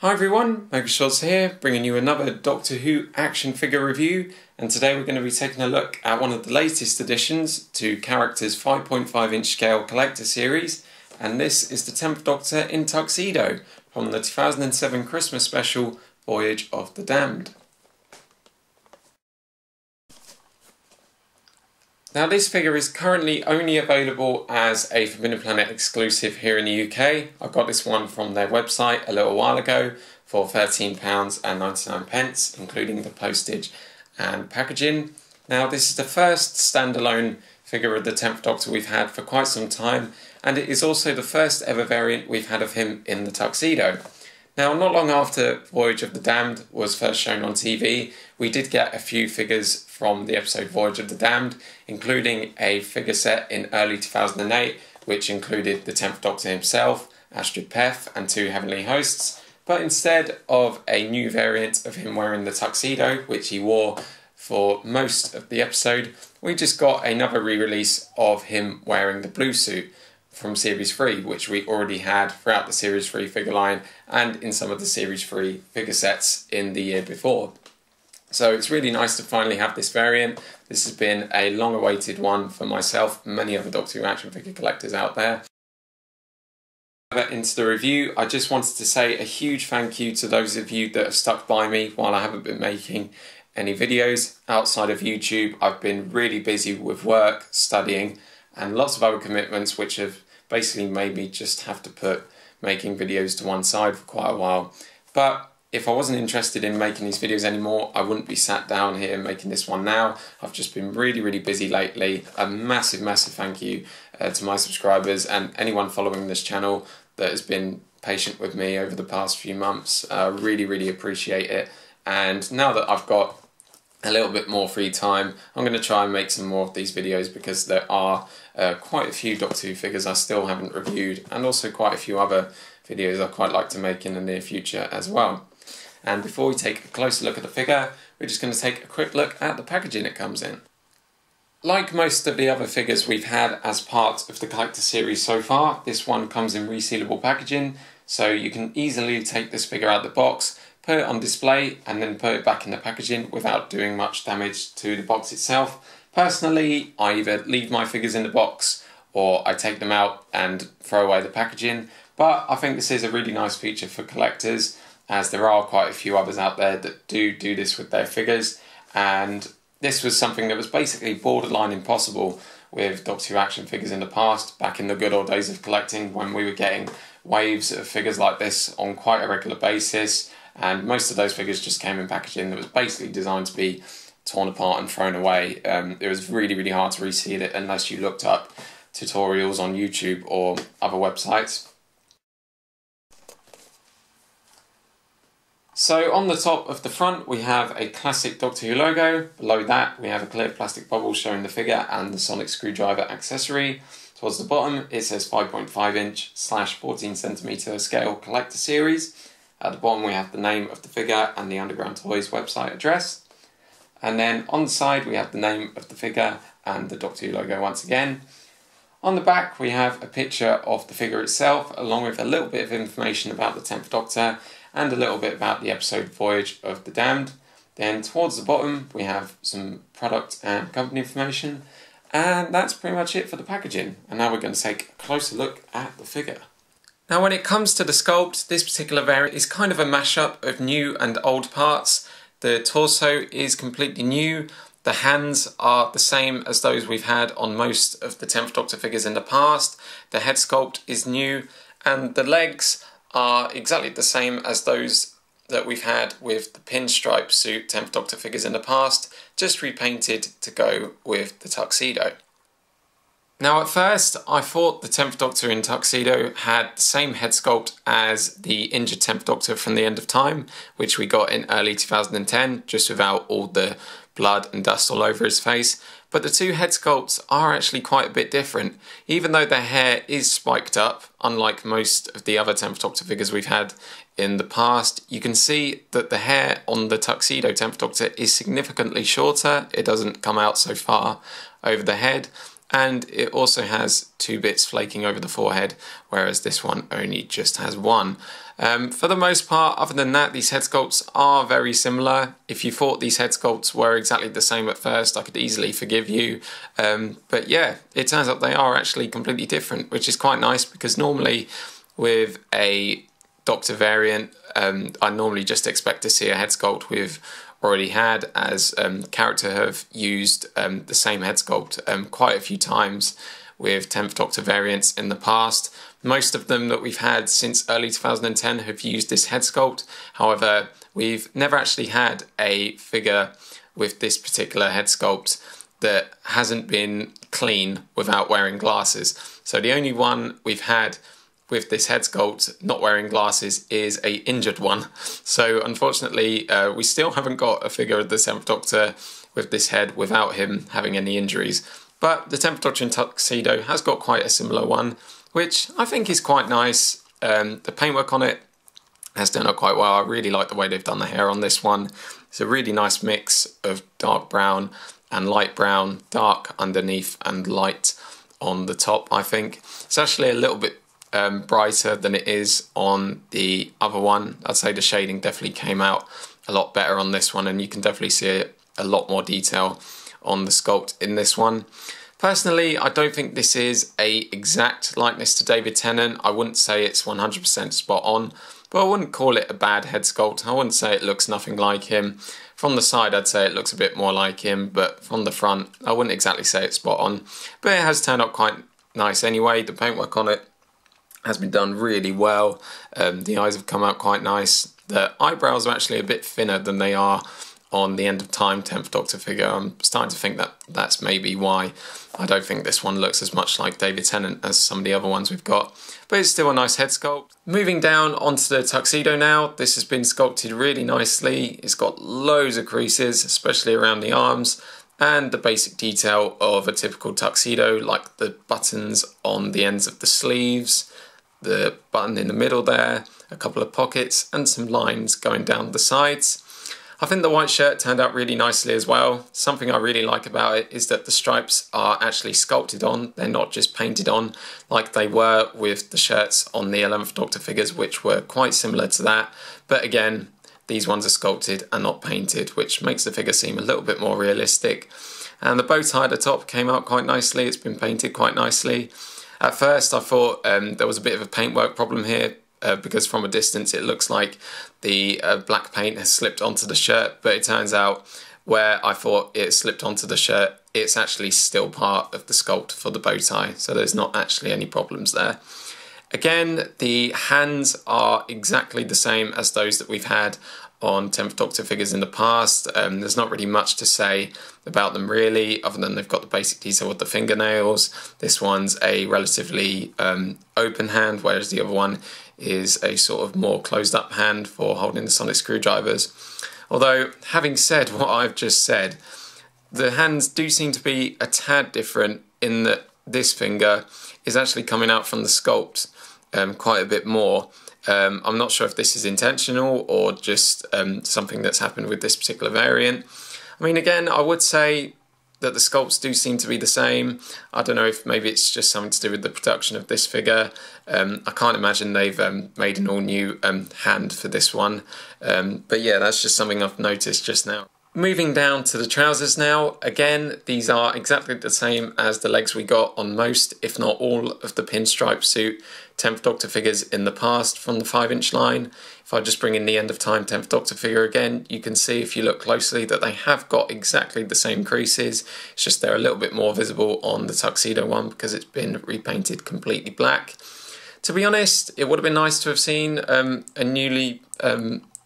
Hi everyone, Michael Schultz here, bringing you another Doctor Who action figure review, and today we're going to be taking a look at one of the latest additions to Character's 5.5 inch scale collector series, and this is the 10th Doctor in Tuxedo from the 2007 Christmas special Voyage of the Damned. Now this figure is currently only available as a Forbidden Planet exclusive here in the UK. I got this one from their website a little while ago for £13.99, including the postage and packaging. Now this is the first standalone figure of the 10th Doctor we've had for quite some time, and it is also the first ever variant we've had of him in the tuxedo. Now, not long after Voyage of the Damned was first shown on TV, we did get a few figures from the episode Voyage of the Damned, including a figure set in early 2008, which included the 10th Doctor himself, Astrid Peth, and two Heavenly Hosts. But instead of a new variant of him wearing the tuxedo, which he wore for most of the episode, we just got another re-release of him wearing the blue suit from Series 3, which we already had throughout the Series 3 figure line and in some of the Series 3 figure sets in the year before. So it's really nice to finally have this variant. This has been a long-awaited one for myself and many other Doctor Who action figure collectors out there. Into the review, I just wanted to say a huge thank you to those of you that have stuck by me while I haven't been making any videos. Outside of YouTube, I've been really busy with work, studying, and lots of other commitments which have basically made me just have to put making videos to one side for quite a while. But if I wasn't interested in making these videos anymore, I wouldn't be sat down here making this one now. I've just been really busy lately. A massive thank you to my subscribers and anyone following this channel that has been patient with me over the past few months. Really appreciate it. And now that I've got a little bit more free time, I'm going to try and make some more of these videos, because there are quite a few Doctor Who figures I still haven't reviewed, and also quite a few other videos I'd quite like to make in the near future as well. And before we take a closer look at the figure, we're just going to take a quick look at the packaging it comes in. Like most of the other figures we've had as part of the collector series so far, this one comes in resealable packaging, so you can easily take this figure out of the box, put it on display, and then put it back in the packaging without doing much damage to the box itself. Personally, I either leave my figures in the box or I take them out and throw away the packaging, but I think this is a really nice feature for collectors, as there are quite a few others out there that do this with their figures, and this was something that was basically borderline impossible with Doctor Who action figures in the past, back in the good old days of collecting, when we were getting waves of figures like this on quite a regular basis. And most of those figures just came in packaging that was basically designed to be torn apart and thrown away. It was really hard to reseal it unless you looked up tutorials on YouTube or other websites. So on the top of the front we have a classic Doctor Who logo. Below that we have a clear plastic bubble showing the figure and the sonic screwdriver accessory. Towards the bottom it says 5.5 inch / 14 centimeter scale collector series. At the bottom we have the name of the figure and the Underground Toys website address. And then on the side we have the name of the figure and the Doctor Who logo once again. On the back we have a picture of the figure itself, along with a little bit of information about the 10th Doctor and a little bit about the episode Voyage of the Damned. Then towards the bottom we have some product and company information, and that's pretty much it for the packaging. And now we're going to take a closer look at the figure. Now when it comes to the sculpt, this particular variant is kind of a mashup of new and old parts. The torso is completely new, the hands are the same as those we've had on most of the 10th Doctor figures in the past, the head sculpt is new, and the legs are exactly the same as those that we've had with the pinstripe suit 10th Doctor figures in the past, just repainted to go with the tuxedo. Now at first I thought the 10th Doctor in Tuxedo had the same head sculpt as the injured 10th Doctor from the End of Time, which we got in early 2010, just without all the blood and dust all over his face. But the two head sculpts are actually quite a bit different. Even though their hair is spiked up, unlike most of the other 10th Doctor figures we've had in the past, you can see that the hair on the Tuxedo 10th Doctor is significantly shorter. It doesn't come out so far over the head. and it also has 2 bits flaking over the forehead, whereas this one only just has 1. For the most part, other than that, these head sculpts are very similar. If you thought these head sculpts were exactly the same at first, I could easily forgive you. But yeah, it turns out they are actually completely different, which is quite nice, because normally with a Doctor variant, I normally just expect to see a head sculpt we've already had, as character have used the same head sculpt quite a few times with 10th Doctor variants in the past. Most of them that we've had since early 2010 have used this head sculpt. However, we've never actually had a figure with this particular head sculpt that hasn't been clean without wearing glasses. So the only one we've had with this head sculpt not wearing glasses is a injured one. So unfortunately, we still haven't got a figure of the 10th Doctor with this head without him having any injuries. But the 10th Doctor in Tuxedo has got quite a similar one, which I think is quite nice. The paintwork on it has turned out quite well. I really like the way they've done the hair on this one. It's a really nice mix of dark brown and light brown, dark underneath and light on the top, I think. It's actually a little bit brighter than it is on the other one. I'd say the shading definitely came out a lot better on this one, and you can definitely see a lot more detail on the sculpt in this one. Personally, I don't think this is a exact likeness to David Tennant. I wouldn't say it's 100% spot on, but I wouldn't call it a bad head sculpt. I wouldn't say it looks nothing like him. From the side, I'd say it looks a bit more like him, but from the front, I wouldn't exactly say it's spot on. But it has turned out quite nice anyway. The paintwork on it has been done really well. The eyes have come out quite nice. The eyebrows are actually a bit thinner than they are on the End of Time 10th Doctor figure. I'm starting to think that that's maybe why I don't think this one looks as much like David Tennant as some of the other ones we've got. But it's still a nice head sculpt. Moving down onto the Tuxedo now. This has been sculpted really nicely. It's got loads of creases, especially around the arms, and the basic detail of a typical tuxedo, like the buttons on the ends of the sleeves, the button in the middle there, a couple of pockets, and some lines going down the sides. I think the white shirt turned out really nicely as well. Something I really like about it is that the stripes are actually sculpted on. They're not just painted on like they were with the shirts on the 11th Doctor figures, which were quite similar to that. But again, these ones are sculpted and not painted, which makes the figure seem a little bit more realistic. And the bow tie at the top came out quite nicely. It's been painted quite nicely. At first I thought there was a bit of a paintwork problem here, because from a distance it looks like the black paint has slipped onto the shirt, but it turns out where I thought it slipped onto the shirt, it's actually still part of the sculpt for the bow tie, so there's not actually any problems there. Again, the hands are exactly the same as those that we've had on 10th Doctor figures in the past. There's not really much to say about them really, other than they've got the basic detail with the fingernails. This one's a relatively open hand, whereas the other one is a sort of more closed up hand for holding the sonic screwdrivers. Although, having said what I've just said, the hands do seem to be a tad different in that this finger is actually coming out from the sculpt quite a bit more. I'm not sure if this is intentional or just something that's happened with this particular variant. I mean, again, I would say that the sculpts do seem to be the same. I don't know if maybe it's just something to do with the production of this figure. I can't imagine they've made an all new hand for this one. But yeah, that's just something I've noticed just now. Moving down to the trousers now. Again, these are exactly the same as the legs we got on most, if not all, of the pinstripe suit 10th Doctor figures in the past from the 5-inch line. If I just bring in the End of Time 10th Doctor figure again, you can see if you look closely that they have got exactly the same creases. It's just they're a little bit more visible on the Tuxedo one because it's been repainted completely black. To be honest, it would have been nice to have seen a newly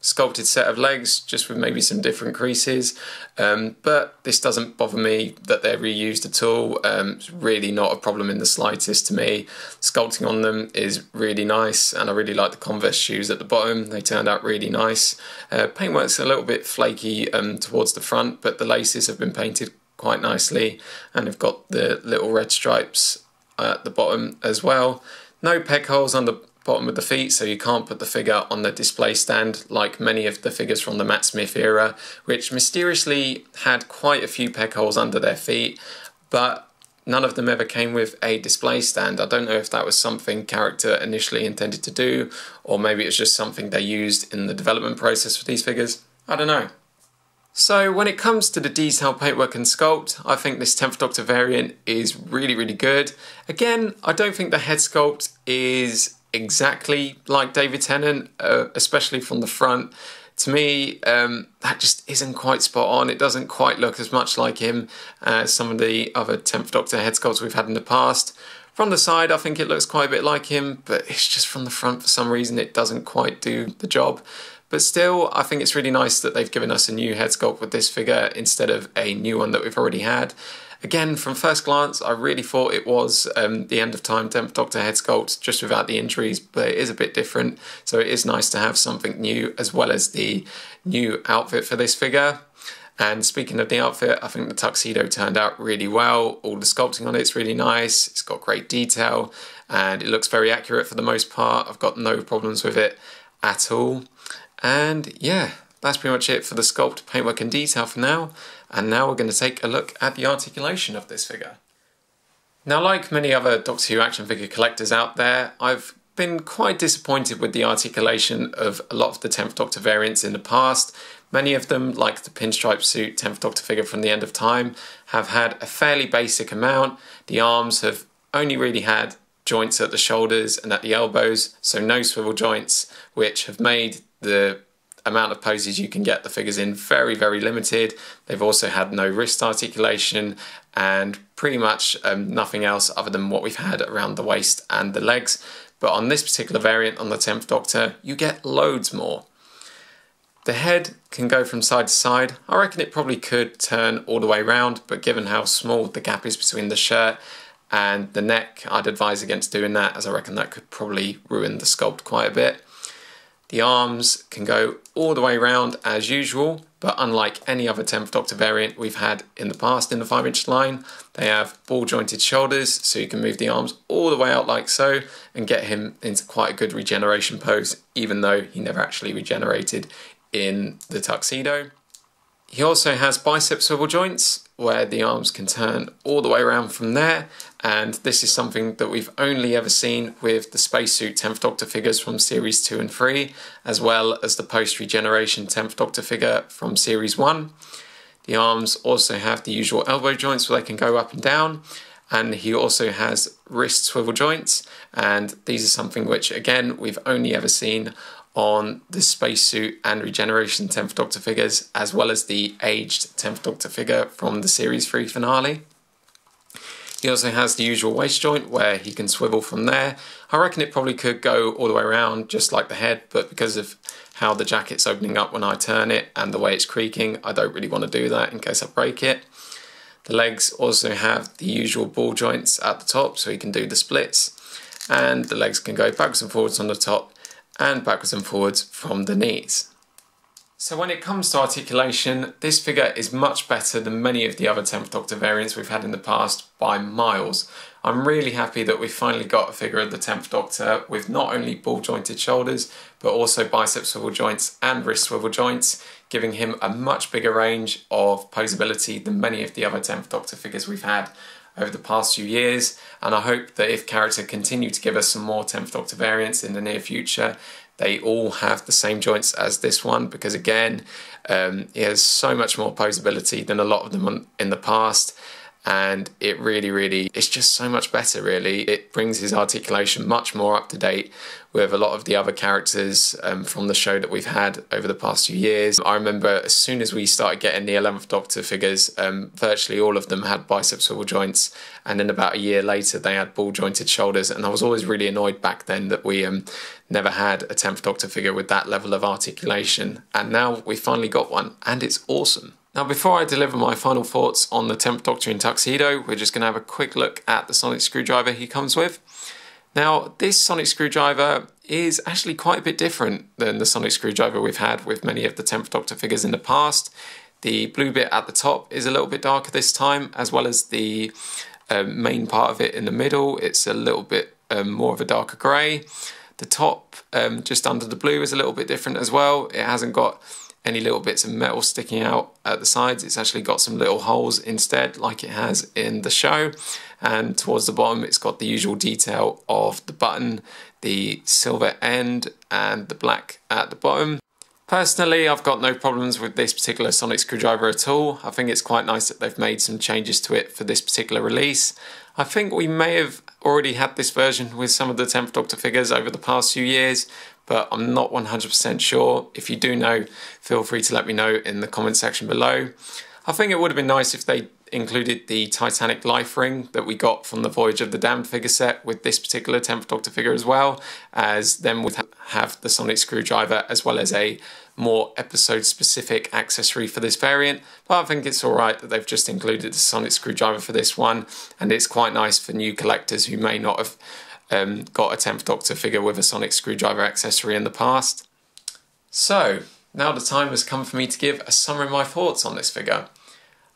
sculpted set of legs just with maybe some different creases, but this doesn't bother me that they're reused at all. It's really not a problem in the slightest to me. Sculpting on them is really nice, and I really like the Converse shoes at the bottom. They turned out really nice. Paintwork's a little bit flaky towards the front, but the laces have been painted quite nicely, and they've got the little red stripes at the bottom as well. No peg holes on the bottom of the feet, so you can't put the figure on the display stand like many of the figures from the Matt Smith era, which mysteriously had quite a few peg holes under their feet, but none of them ever came with a display stand. I don't know if that was something character initially intended to do, or maybe it's just something they used in the development process for these figures. I don't know. So when it comes to the detail, paintwork and sculpt, I think this 10th Doctor variant is really, really good. Again, I don't think the head sculpt is exactly like David Tennant, especially from the front. To me, that just isn't quite spot on. It doesn't quite look as much like him as some of the other 10th Doctor head sculpts we've had in the past. From the side, I think it looks quite a bit like him, but it's just from the front, for some reason, it doesn't quite do the job. But still, I think it's really nice that they've given us a new head sculpt with this figure instead of a new one that we've already had. Again, from first glance, I really thought it was the End of Time 10th Doctor head sculpt, just without the injuries, but it is a bit different. So it is nice to have something new, as well as the new outfit for this figure. And speaking of the outfit, I think the tuxedo turned out really well. All the sculpting on it's really nice. It's got great detail, and it looks very accurate for the most part. I've got no problems with it at all. And yeah, that's pretty much it for the sculpt, paintwork and detail for now. And now we're going to take a look at the articulation of this figure. Now, like many other Doctor Who action figure collectors out there, I've been quite disappointed with the articulation of a lot of the 10th Doctor variants in the past. Many of them, like the pinstripe suit 10th Doctor figure from the End of Time, have had a fairly basic amount. The arms have only really had joints at the shoulders and at the elbows, so no swivel joints, which have made the amount of poses you can get the figures in very, very limited. They've also had no wrist articulation and pretty much nothing else other than what we've had around the waist and the legs. But on this particular variant, on the 10th Doctor, you get loads more. The head can go from side to side. I reckon it probably could turn all the way around, but given how small the gap is between the shirt and the neck, I'd advise against doing that, as I reckon that could probably ruin the sculpt quite a bit. The arms can go all the way around as usual, but unlike any other 10th Doctor variant we've had in the past in the 5-inch line, they have ball jointed shoulders, so you can move the arms all the way out like so and get him into quite a good regeneration pose, even though he never actually regenerated in the tuxedo. He also has bicep swivel joints where the arms can turn all the way around from there, and this is something that we've only ever seen with the spacesuit 10th Doctor figures from Series 2 and 3, as well as the post-regeneration 10th Doctor figure from Series 1. The arms also have the usual elbow joints where they can go up and down, and he also has wrist swivel joints, and these are something which, again, we've only ever seen on the spacesuit and regeneration 10th Doctor figures, as well as the aged 10th Doctor figure from the Series 3 finale. He also has the usual waist joint where he can swivel from there. I reckon it probably could go all the way around just like the head, but because of how the jacket's opening up when I turn it and the way it's creaking, I don't really want to do that in case I break it. The legs also have the usual ball joints at the top, so he can do the splits, and the legs can go backwards and forwards on the top and backwards and forwards from the knees. So when it comes to articulation, this figure is much better than many of the other 10th Doctor variants we've had in the past by miles. I'm really happy that we finally got a figure of the 10th Doctor with not only ball jointed shoulders, but also bicep swivel joints and wrist swivel joints, giving him a much bigger range of posability than many of the other 10th Doctor figures we've had over the past few years. And I hope that if character continue to give us some more 10th Doctor variants in the near future, they all have the same joints as this one, because again, he has so much more posability than a lot of them in the past, and it really, it's just so much better really. It brings his articulation much more up to date with a lot of the other characters from the show that we've had over the past few years. I remember as soon as we started getting the 11th Doctor figures, virtually all of them had bicep swivel joints, and then about a year later they had ball jointed shoulders, and I was always really annoyed back then that we never had a 10th Doctor figure with that level of articulation, and now we finally got one, and it's awesome. Now, before I deliver my final thoughts on the 10th Doctor in Tuxedo, we're just going to have a quick look at the sonic screwdriver he comes with. Now, this sonic screwdriver is actually quite a bit different than the sonic screwdriver we've had with many of the 10th Doctor figures in the past. The blue bit at the top is a little bit darker this time, as well as the main part of it in the middle. It's a little bit more of a darker grey. The top, just under the blue, is a little bit different as well. It hasn't got any little bits of metal sticking out at the sides. It's actually got some little holes instead, like it has in the show. And towards the bottom, it's got the usual detail of the button, the silver end, and the black at the bottom. Personally, I've got no problems with this particular sonic screwdriver at all. I think it's quite nice that they've made some changes to it for this particular release. I think we may have already had this version with some of the 10th Doctor figures over the past few years, but I'm not 100% sure. If you do know, feel free to let me know in the comment section below. I think it would have been nice if they included the Titanic life ring that we got from the Voyage of the Damned figure set with this particular 10th Doctor figure as well, as then would have the sonic screwdriver as well as a more episode specific accessory for this variant. But I think it's alright that they've just included the sonic screwdriver for this one, and it's quite nice for new collectors who may not have got a 10th Doctor figure with a sonic screwdriver accessory in the past. So now the time has come for me to give a summary of my thoughts on this figure.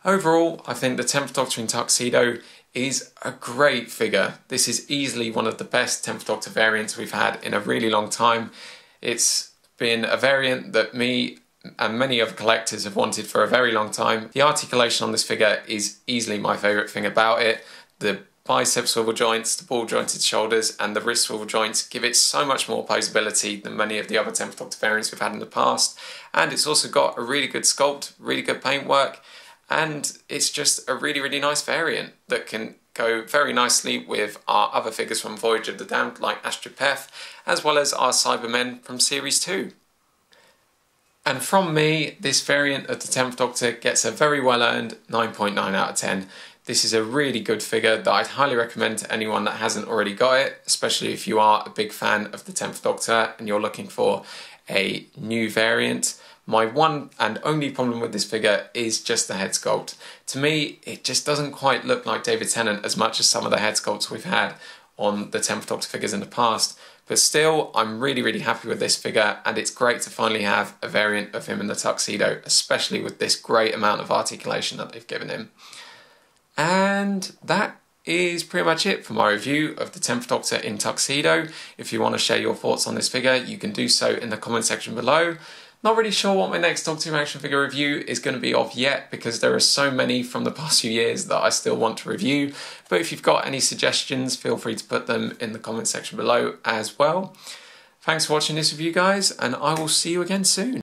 Overall, I think the 10th Doctor in Tuxedo is a great figure. This is easily one of the best 10th Doctor variants we've had in a really long time. It's been a variant that me and many other collectors have wanted for a very long time. The articulation on this figure is easily my favourite thing about it. The bicep swivel joints, the ball jointed shoulders and the wrist swivel joints give it so much more posability than many of the other 10th Doctor variants we've had in the past. And it's also got a really good sculpt, really good paintwork, and it's just a really, really nice variant that can go very nicely with our other figures from Voyage of the Damned like Astropeth, as well as our Cybermen from Series 2. And from me, this variant of the 10th Doctor gets a very well earned 9.9 out of 10. This is a really good figure that I'd highly recommend to anyone that hasn't already got it, especially if you are a big fan of the 10th Doctor and you're looking for a new variant. My one and only problem with this figure is just the head sculpt. To me, it just doesn't quite look like David Tennant as much as some of the head sculpts we've had on the 10th Doctor figures in the past. But still, I'm really, really happy with this figure, and it's great to finally have a variant of him in the Tuxedo, especially with this great amount of articulation that they've given him. And that is pretty much it for my review of the 10th Doctor in Tuxedo. If you want to share your thoughts on this figure, you can do so in the comment section below. Not really sure what my next Doctor Who action figure review is going to be of yet, because there are so many from the past few years that I still want to review. But if you've got any suggestions, feel free to put them in the comment section below as well. Thanks for watching this review, guys, and I will see you again soon.